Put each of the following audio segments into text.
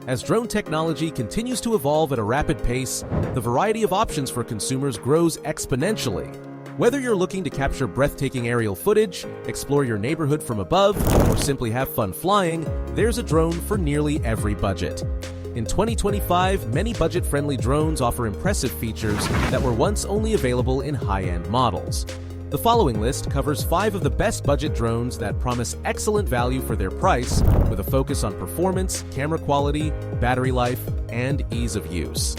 As drone technology continues to evolve at a rapid pace, the variety of options for consumers grows exponentially. Whether you're looking to capture breathtaking aerial footage, explore your neighborhood from above, or simply have fun flying, there's a drone for nearly every budget. In 2025, many budget-friendly drones offer impressive features that were once only available in high-end models. The following list covers 5 of the best budget drones that promise excellent value for their price, with a focus on performance, camera quality, battery life, and ease of use.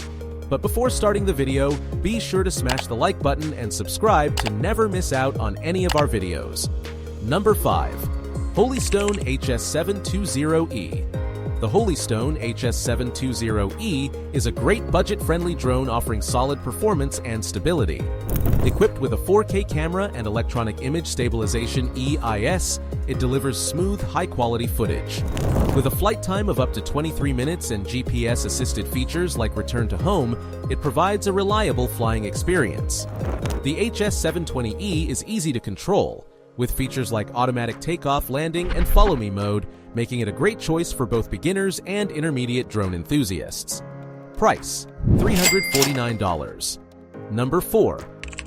But before starting the video, be sure to smash the like button and subscribe to never miss out on any of our videos. Number 5. Holystone HS720E. The Holystone HS720E is a great budget-friendly drone offering solid performance and stability. Equipped with a 4K camera and electronic image stabilization (EIS), it delivers smooth, high-quality footage. With a flight time of up to 23 minutes and GPS-assisted features like return to home, it provides a reliable flying experience. The HS720E is easy to control, with features like automatic takeoff, landing, and follow-me mode, making it a great choice for both beginners and intermediate drone enthusiasts. Price: $349. Number 4.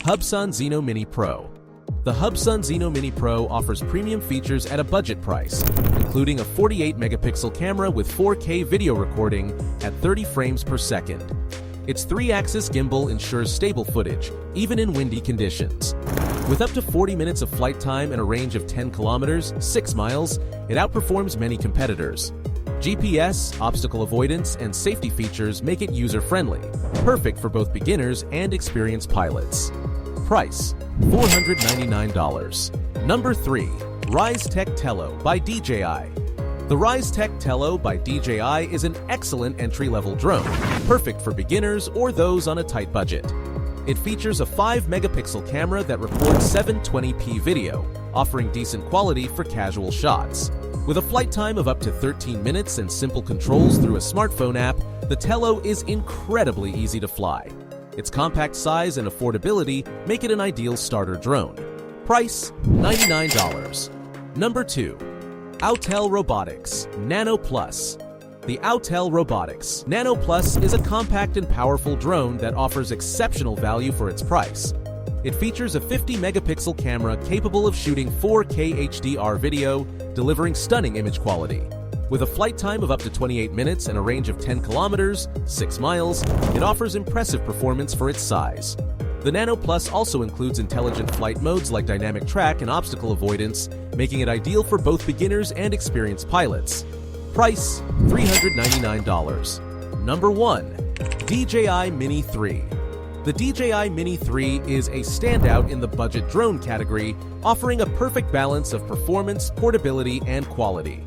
Hubsan Xeno Mini Pro. The Hubsan Xeno Mini Pro offers premium features at a budget price, including a 48-megapixel camera with 4K video recording at 30 frames per second. Its 3-axis gimbal ensures stable footage, even in windy conditions. With up to 40 minutes of flight time and a range of 10 kilometers, 6 miles, it outperforms many competitors. GPS, obstacle avoidance, and safety features make it user-friendly, perfect for both beginners and experienced pilots. Price: $499. Number 3. RiseTech Tello by DJI. The RiseTech Tello by DJI is an excellent entry-level drone, perfect for beginners or those on a tight budget. It features a 5-megapixel camera that records 720p video, offering decent quality for casual shots. With a flight time of up to 13 minutes and simple controls through a smartphone app, the Tello is incredibly easy to fly. Its compact size and affordability make it an ideal starter drone. Price: $99. Number 2. Autel Robotics Nano Plus. The Autel Robotics Nano Plus is a compact and powerful drone that offers exceptional value for its price. It features a 50-megapixel camera capable of shooting 4K HDR video, delivering stunning image quality. With a flight time of up to 28 minutes and a range of 10 kilometers, 6 miles, it offers impressive performance for its size. The Nano Plus also includes intelligent flight modes like dynamic track and obstacle avoidance, making it ideal for both beginners and experienced pilots. Price: $399. Number 1. DJI Mini 3. The DJI Mini 3 is a standout in the budget drone category, offering a perfect balance of performance, portability, and quality.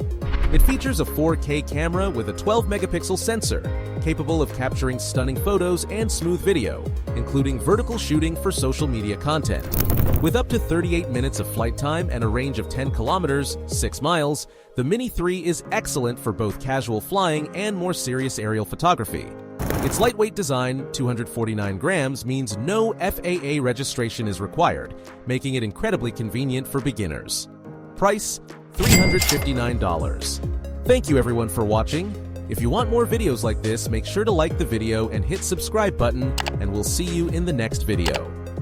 It features a 4K camera with a 12-megapixel sensor, capable of capturing stunning photos and smooth video, including vertical shooting for social media content. With up to 38 minutes of flight time and a range of 10 kilometers, 6 miles, the Mini 3 is excellent for both casual flying and more serious aerial photography. Its lightweight design, 249 grams, means no FAA registration is required, making it incredibly convenient for beginners. Price: $359. Thank you everyone for watching. If you want more videos like this, make sure to like the video and hit subscribe button, and we'll see you in the next video.